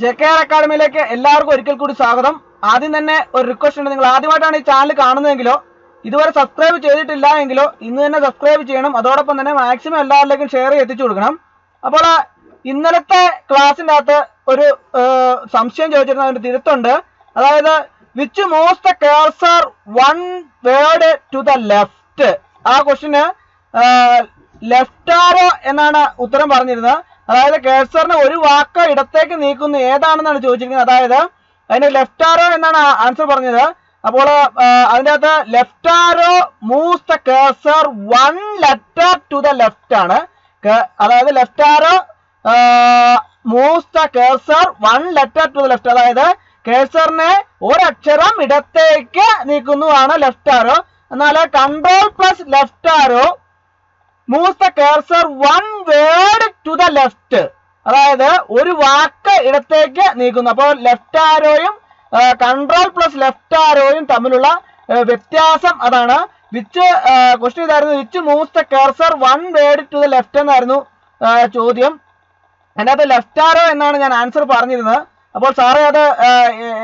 JKR അക്കാഡമിയിലേക്ക് എല്ലാവർക്കും ഒരിക്കൽ കൂടി സ്വാഗതം. ആദ്യം തന്നെ ഒരു റിക്വസ്റ്റ് ഉണ്ട്. നിങ്ങൾ ആദ്യമായിട്ടാണ് ഈ ചാനൽ കാണുന്നതെങ്കിലോ ഇതുവരെ സബ്സ്ക്രൈബ് ചെയ്തിട്ടില്ല എങ്കിലോ ഇന്ന് തന്നെ സബ്സ്ക്രൈബ് ചെയ്യണം. അതോടൊപ്പം തന്നെ മാക്സിമം എല്ലാവരിലേക്കും ഷെയർ എത്തിച്ചു കൊടുക്കണം. അപ്പോൾ ഇന്നലത്തെ ക്ലാസ്സിൻ്റെ അകത്ത് ഒരു സംശയം ചോദിച്ചിരുന്ന ഒരു തിരുത്തുണ്ട്. അതായത് which moves the cursor one word to the left. ആ ക്വസ്റ്റിന് ലെഫ്റ്റ് ആരോ എന്നാണ് ഉത്തരം പറഞ്ഞിരുന്നത്. അതായത് കഴ്സറിന് ഒരു വാക്ക് ഇടത്തേക്ക് നീക്കുന്ന ഏതാണെന്നാണ് ചോദിച്ചിരിക്കുന്നത്. അതായത് അതിന് ലെഫ്റ്റ് ആരോ എന്നാണ് ആൻസർ പറഞ്ഞത്. അപ്പോൾ അതിൻ്റെ അകത്ത് left arrow moves the cursor one letter to the left ആണ്. അതായത് left arrow moves the cursor one letter to the left. അതായത് കഴ്സറിനെ ഒരക്ഷരം ഇടത്തേക്ക് നീക്കുന്നതാണ് ലെഫ്റ്റ് ആരോ. എന്നാൽ control plus left arrow moves the cursor one word to the left. അതായത് ഒരു വാക്ക് ഇടത്തേക്ക് നീക്കുന്നു. അപ്പോൾ ലെഫ്റ്റ് ആരോയും കൺട്രോൾ പ്ലസ് ലെഫ്റ്റ് ആരോയും തമ്മിലുള്ള വ്യത്യാസം അതാണ്. ക്വസ്റ്റ്യൻ ഇതായിരുന്നു, which moves the cursor one word to the left എന്നായിരുന്നു ചോദ്യം. അതിനകത്ത് ലെഫ്റ്റ് ആരോ എന്നാണ് ഞാൻ ആൻസർ പറഞ്ഞിരുന്നത്. അപ്പോൾ സാറേ അത്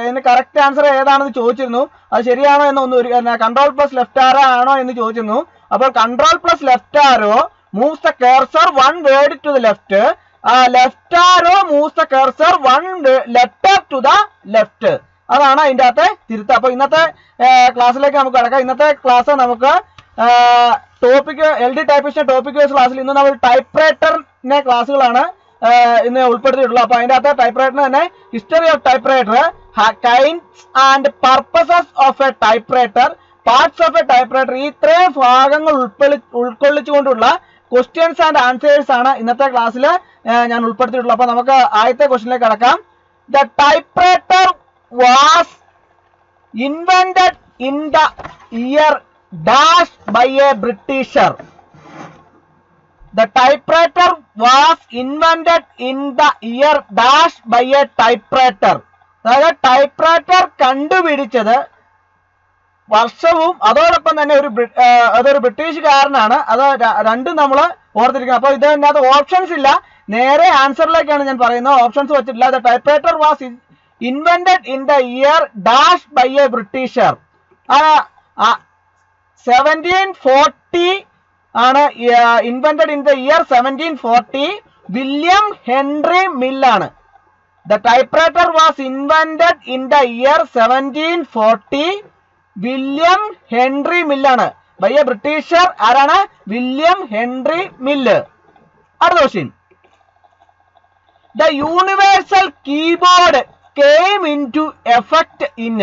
ഇതിന് കറക്റ്റ് ആൻസർ ഏതാണെന്ന് ചോദിച്ചിരുന്നു. അത് ശരിയാണോ എന്ന് കൺട്രോൾ പ്ലസ് ലെഫ്റ്റ് ആരോ ആണോ എന്ന് ചോദിച്ചിരുന്നു. അപ്പോൾ control plus left arrow moves the cursor one word to the left. Left arrow moves the cursor one letter to the left. അതാണ് അതിൻ്റെ അകത്തെ തിരുത്ത്. അപ്പോൾ ഇന്നത്തെ ക്ലാസ്സിലേക്ക് നമുക്ക് കിടക്കാം. ഇന്നത്തെ ക്ലാസ് നമുക്ക് topic LD typist topic wise ക്ലാസ്സിൽ ഇന്ന് നമ്മൾ ടൈപ്പ് റൈറ്ററിന്റെ ക്ലാസ്സുകളാണ് ഇന്ന് ഉൾപ്പെടുത്തിയിട്ടുള്ളത്. അപ്പോൾ അതിൻ്റെ അകത്ത് ടൈപ്പ് റൈറ്ററിന് തന്നെ history of type writer, kinds and purposes of A type writer, parts of A type writer, ഈ ഇത്രയും ഭാഗങ്ങൾ ഉൾക്കൊള്ളിച്ചുകൊണ്ടുള്ള ക്വസ്റ്റ്യൻസ് ആൻഡ് ആൻസേഴ്സ് ആണ് ഇന്നത്തെ ക്ലാസ്സിൽ ഞാൻ ഉൾപ്പെടുത്തിയിട്ടുള്ളത്. അപ്പോൾ നമുക്ക് ആദ്യത്തെ ക്വസ്റ്റ്യനിലേക്ക് കടക്കാം. The typewriter was invented in the year dash by a Britisher. The typewriter was invented in the year dash by a typewriter. അതായത് ടൈപ്പ് റൈറ്റർ കണ്ടുപിടിച്ചത് വർഷവും അതോടൊപ്പം തന്നെ അതൊരു ബ്രിട്ടീഷുകാരനാണ്. അത് രണ്ടും നമ്മൾ ഓർത്തിരിക്കണം. അപ്പോൾ ഇതിനകത്ത് ഓപ്ഷൻസ് ഇല്ല, നേരെ ആൻസറിലേക്കാണ് ഞാൻ പറയുന്നത്. ഓപ്ഷൻസ് വെച്ചിട്ടില്ല. The typewriter was invented in the year dash by a Britisher. 1740 ആണ് invented in the year 1740. William Henry മില്ലാണ്. The typewriter was invented in the year 1740. William Henry മില്ലാണ്. ബൈ എ ബ്രിട്ടീഷർ ആരാണ്? William Henry Mill. അടുത്ത question. The universal keyboard came into effect in.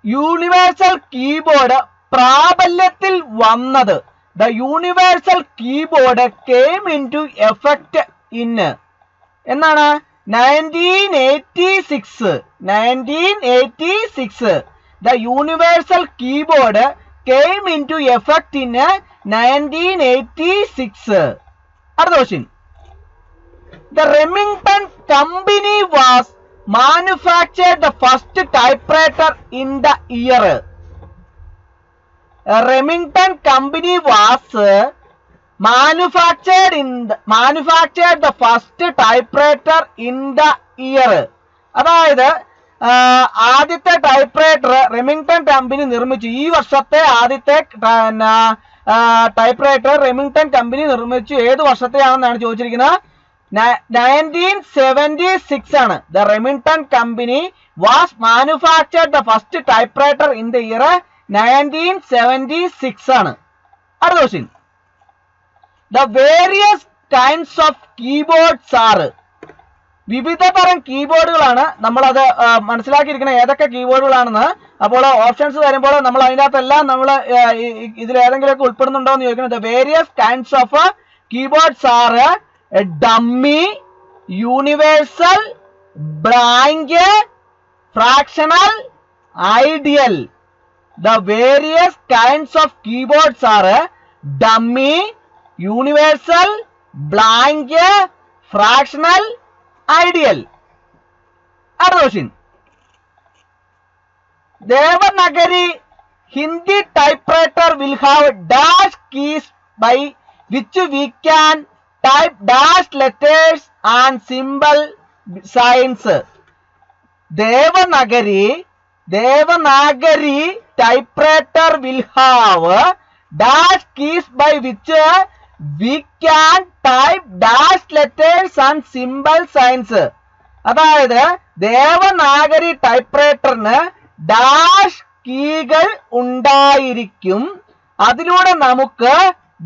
Universal keyboard പ്രാബല്യത്തിൽ വന്നത്. The universal keyboard came into effect in എന്നാണ് 1986. The universal keyboard came into effect in 1986. അടുത്ത question. The Remington company was manufactured the first typewriter in the year. Remington company was manufactured the first typewriter in the year. അതായത് ആദ്യത്തെ type writer Remington company നിർമ്മിച്ചു. ഈ വർഷത്തെ ആദ്യത്തെ type writer Remington company നിർമ്മിച്ചു. ഏത് വർഷത്തെയാണെന്നാണ് ചോദിച്ചിരിക്കുന്നത്. 1976 ആണ്. The Remington company was manufactured the first typewriter in the year 1976 ആണ്. അടുത്ത question. The various kinds of keyboards are. വിവിധ തരം കീബോർഡുകളാണ്. നമ്മളത് മനസ്സിലാക്കിയിരിക്കണം ഏതൊക്കെ കീബോർഡുകളാണെന്ന്. അപ്പോൾ ഓപ്ഷൻസ് വരുമ്പോൾ നമ്മൾ അതിൻ്റെ അകത്തെല്ലാം നമ്മൾ ഇതിലേതെങ്കിലുമൊക്കെ ഉൾപ്പെടുന്നുണ്ടോ എന്ന് ചോദിക്കണം. The various kinds of keyboards are dummy, universal, blank, fractional, ideal. The various kinds of keyboards are dummy, universal, blank, fractional, ideal. Other question. Devanagari Hindi typewriter will have dash keys by which we can type dash letters and symbol science. Devanagari typewriter will have dash keys by which we can type dash letters and symbol signs. അതായത് Devanagari ടൈപ്പ്റൈറ്ററിന് dash കീകൾ ഉണ്ടായിരിക്കും. അതിലൂടെ നമുക്ക്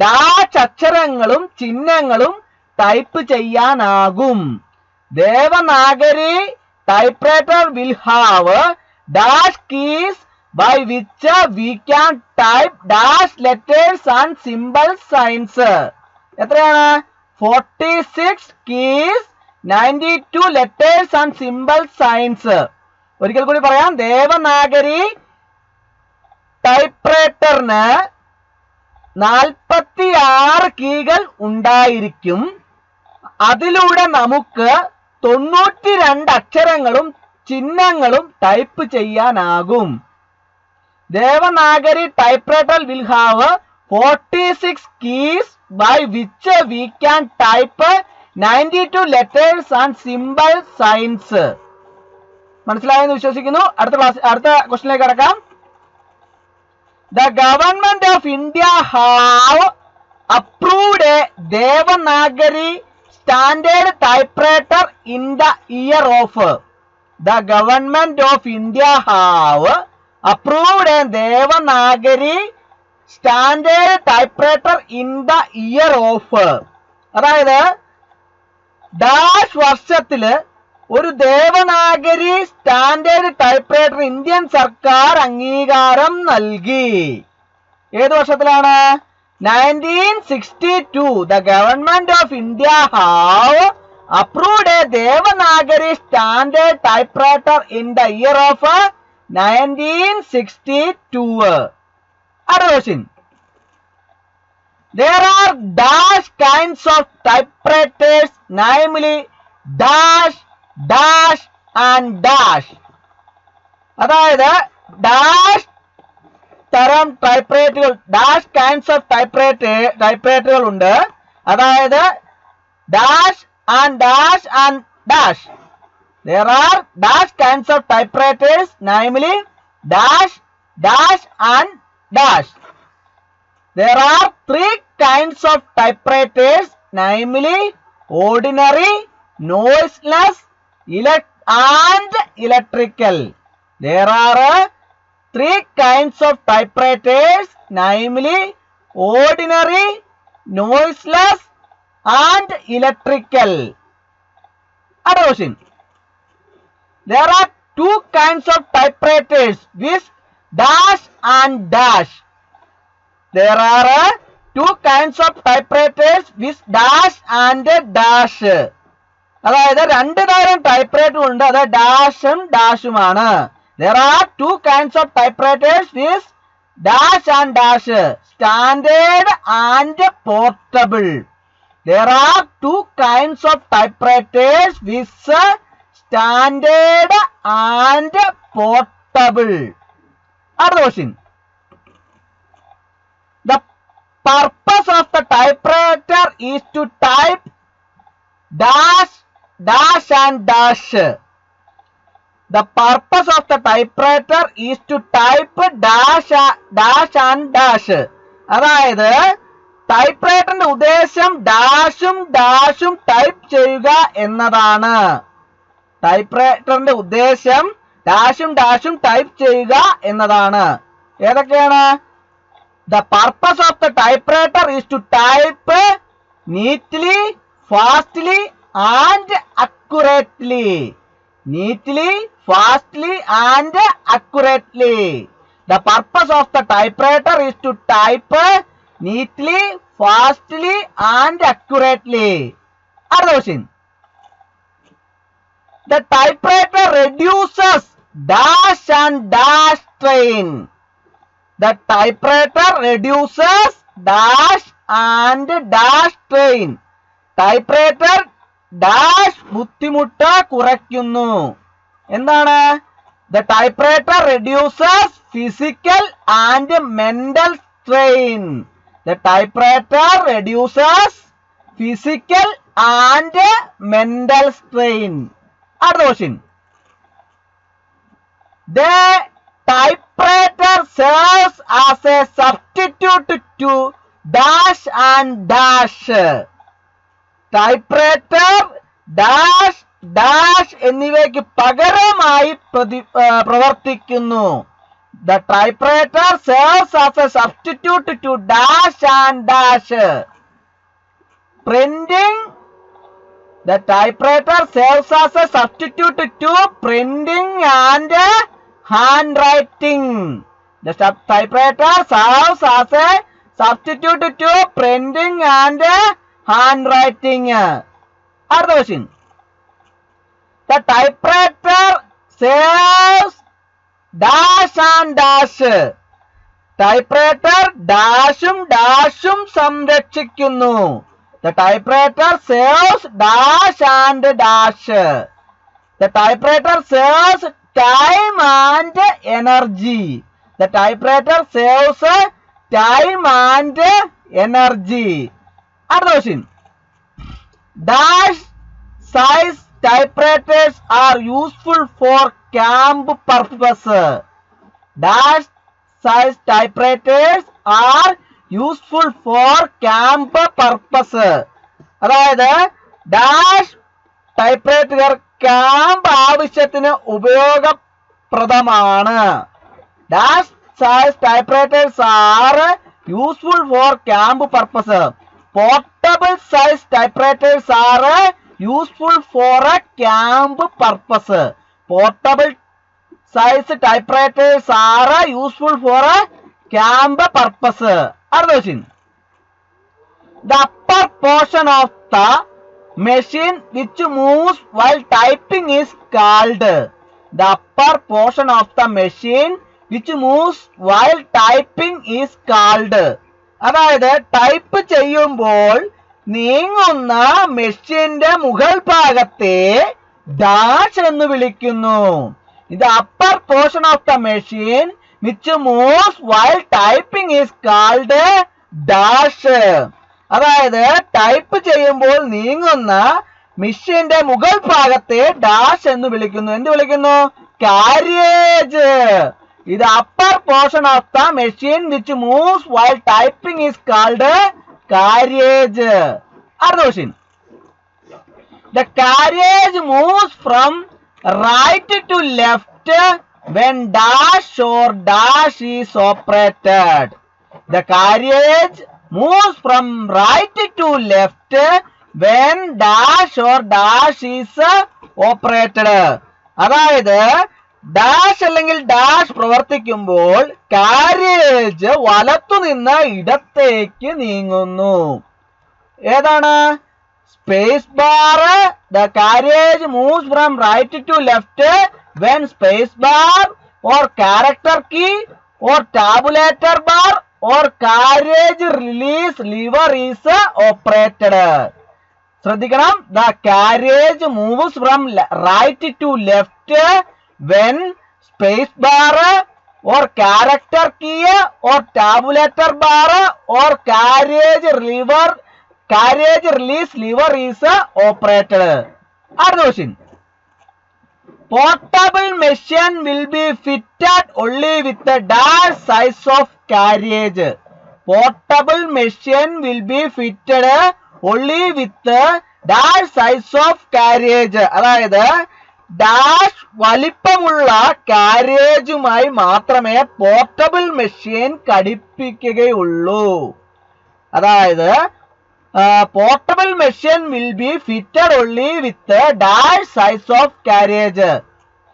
dash അക്ഷരങ്ങളും ചിഹ്നങ്ങളും type ചെയ്യാനാകും. Devanagari typewriter will have dash keys by which we can type dash letters and symbol signs. എത്രയാണ്? 46 keys, 92 letters and symbol signs. ഒരിക്കൽ കൂടി പറയാം. ദേവനാഗരി ടൈപ്പ്റൈറ്ററിന് 46 കീകൾ ഉണ്ടായിരിക്കും. അതിലൂടെ നമുക്ക് 92 അക്ഷരങ്ങളും ചിഹ്നങ്ങളും ടൈപ്പ് ചെയ്യാനാകും. Devanagari typewriter will have 46 keys by which we can type 92 letters and symbol signs. മനസ്സിലായെന്ന് വിശ്വസിക്കുന്നു. അടുത്ത ക്വസ്റ്റ്യനിലേക്ക് കടക്കാം. The government of India have approved a Devanagari standard typewriter in the year of. The government of India have approved a Devanagari standard typewriter in the year of. അതായത് dash വർഷത്തില് ഒരു Devanagari standard typewriter Indian സർക്കാർ അംഗീകാരം നൽകി. ഏത് വർഷത്തിലാണ്? 1962. The government of India have approved a Devanagari standard typewriter in the year of 1962. Other question. There are dash kinds of typewriters, namely dash, dash and dash. അതായത് dash തരം ടൈപ്പ്റൈറ്ററുകൾ, dash kinds of ടൈപ്പ്റൈറ്ററുകൾ ഉണ്ട്. അതായത് dash and dash and dash. There are dash kinds of typewriters, namely dash, dash and dash. There are 3 kinds of typewriters, namely ordinary, noiseless and electrical. There are 3 kinds of typewriters, namely ordinary, noiseless and electrical. Addition. There are 2 kinds of typewriters with dash and dash. There are 2 kinds of typewriters with dash and dash. അതായത് 2 തരം typewriter ഉണ്ട്. അത് ഡാഷും ഡാഷുമാണ്. There are 2 kinds of typewriters with dash and dash, standard and portable. There are 2 kinds of typewriters with standard and portable. Other question. The purpose of the typewriter is to type dash, dash and dash. The purpose of the typewriter is to type dash, dash and dash. അതായത് ടൈപ്പ്റൈറ്ററിന്റെ ഉദ്ദേശം ഡാഷും ഡാഷും type ചെയ്യുക എന്നതാണ്. ടൈപ്പ്റൈറ്ററിന്റെ ഉദ്ദേശം ഡാഷും ഡാഷും type ചെയ്യുക എന്നതാണ്. ഏതൊക്കെയാണ്? The purpose of the typewriter is to type neatly, fastly and accurately. Neatly, fastly and accurately. The purpose of the typewriter is to type neatly, fastly and accurately. Other question. The typewriter reduces dash and dash strain. The typewriter reduces dash and dash strain. Typewriter dash ബുദ്ധിമുട്ട് കുറയ്ക്കുന്നു. എന്താണ്? The typewriter reduces physical and mental strain. The typewriter reduces physical and mental strain. അടുത്ത question. The typewriter serves as a substitute to dash and dash. Typewriter dash dash എന്നിവയ്ക്ക് പകരമായി പ്രവർത്തിക്കുന്നു. The typewriter serves as a substitute to dash and dash. Printing. The typewriter serves as a substitute to printing and handwriting. The typewriter serves as a substitute to printing and handwriting. Other question. The typewriter serves dash and dash. Typewriter ഡാഷും ഡാഷും സംരക്ഷിക്കുന്നു. The typewriter serves dash and dash. The typewriter serves time and energy. The typewriter saves time and energy. Other question. Dash size typewriters are useful for camp purpose. Dash size typewriters are useful for camp purpose. അതായത് dash typewriter camp ആവശ്യത്തിന് ഉപയോഗപ്രദമാണ്. Dash size typewriters are useful for camp purpose. Portable size typewriters are useful for a camp purpose. Portable size typewriters are useful for a camp purpose. അടുത്ത question. The upper portion of the machine which moves while typing is called. The upper portion of the machine which moves while typing is called. അതായത് type ചെയ്യുമ്പോൾ നീങ്ങുന്ന മെഷീന്റെ മുകൾ ഭാഗത്തെ dash എന്ന് വിളിക്കുന്നു. The upper portion of the machine which moves while typing is called dash. അതായത് type ചെയ്യുമ്പോൾ നീങ്ങുന്ന മെഷീന്റെ മുകൾ ഭാഗത്തെ ഡാഷ് എന്ന് വിളിക്കുന്നു. എന്ത് വിളിക്കുന്നു? കാരിയേജ്. ഇത് upper portion of the machine which moves while typing is called carriage. അടുത്ത question. The carriage moves from right to left when dash or dash is operated. The carriage moves from right to left when dash or dash is operated. അതായത് dash അല്ലെങ്കിൽ dash പ്രവർത്തിക്കുമ്പോൾ carriage വലത്തുനിന്ന് ഇടത്തേക്ക് നീങ്ങുന്നു. ഏതാണ്? Space bar. The carriage moves from right to left when space bar or character key or tabulator bar or carriage release lever is operated. ശ്രദ്ധിക്കണം. The carriage moves from right to left when space bar or character key or tabulator bar or carriage release lever is operated. Other question. Portable machine will be fitted only with the dash size of carriage. Portable machine will be fitted only with the dash size of carriage. അതായത് dash വലിപ്പമുള്ള കാരിയേജുമായി മാത്രമേ portable machine ഘടിപ്പിക്കുകയുള്ളൂ. അതായത് portable machine will be fitted only with the dash size of carriage.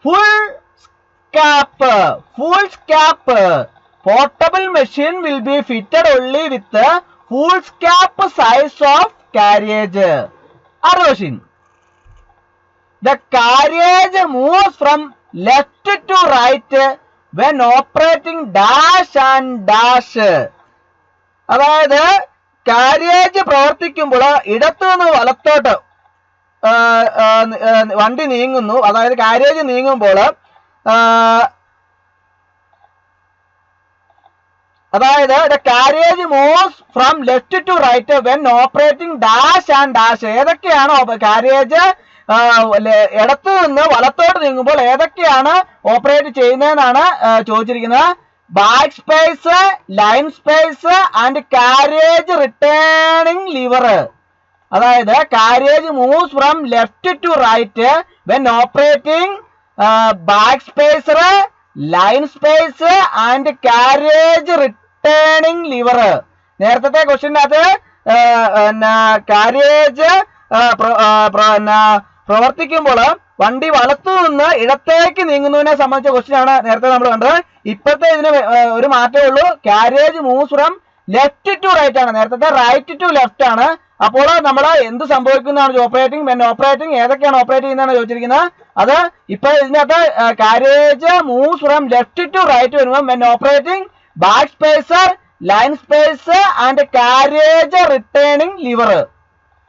Full scap. Portable machine will be fitted only with the full scap size of carriage. Other question. The carriage moves from left to right when operating dash and dash. അതായത് carriage പ്രവർത്തിക്കുമ്പോൾ ഇടത്തു നിന്ന് വലത്തോട്ട് വണ്ടി നീങ്ങുന്നു. അതായത് carriage നീങ്ങുമ്പോൾ അതായത് the carriage moves from left to right when operating dash and dash. ഏതൊക്കെയാണ് കാരിയേജ് ഇടത്ത് നിന്ന് വലത്തോട്ട് നീങ്ങുമ്പോൾ ഏതൊക്കെയാണ് ഓപ്പറേറ്റ് ചെയ്യുന്നതെന്നാണ് ചോദിച്ചിരിക്കുന്നത്. Backspace, line space and carriage returning lever. അതായത് carriage moves from left to right when operating backspacer, line space and carriage returning lever. നേരത്തെ ക്വസ്റ്റ്യനകത്ത് കാരേജ് പ്രവർത്തിക്കുമ്പോൾ വണ്ടി വലത്തു നിന്ന് ഇടത്തേക്ക് നീങ്ങുന്നതിനെ സംബന്ധിച്ച ക്വസ്റ്റ്യൻ ആണ് നേരത്തെ നമ്മൾ കണ്ടത്. ഇപ്പോഴത്തെ ഇതിന് ഒരു മാറ്റമേ ഉള്ളൂ. Carriage moves from left to right ആണ്, നേരത്തെ റൈറ്റ് ടു ലെഫ്റ്റ് ആണ്. അപ്പോൾ നമ്മൾ എന്ത് സംഭവിക്കുന്നതാണ് ഓപ്പറേറ്റിംഗ് വെൻ ഓപ്പറേറ്റിംഗ്, ഏതൊക്കെയാണ് ഓപ്പറേറ്റ് ചെയ്യുന്നതാണ് ചോദിച്ചിരിക്കുന്നത്. അത് ഇപ്പൊ ഇതിനകത്ത് carriage moves from left to right വരുമ്പോൾ when operating backspacer, line space and carriage returning lever.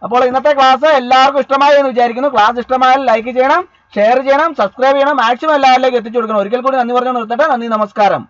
അപ്പോൾ ഇന്നത്തെ ക്ലാസ് എല്ലാവർക്കും ഇഷ്ടമായി എന്ന് വിചാരിക്കുന്നു. ക്ലാസ് ഇഷ്ടമായാൽ ലൈക്ക് ചെയ്യണം, ഷെയർ ചെയ്യണം, സബ്സ്ക്രൈബ് ചെയ്യണം, മാക്സിമം എല്ലാവരിലേക്ക് എത്തിച്ചു കൊടുക്കണം. ഒരിക്കൽ കൂടി നന്ദി പറഞ്ഞു നിർത്തട്ടെ. നന്ദി, നമസ്കാരം.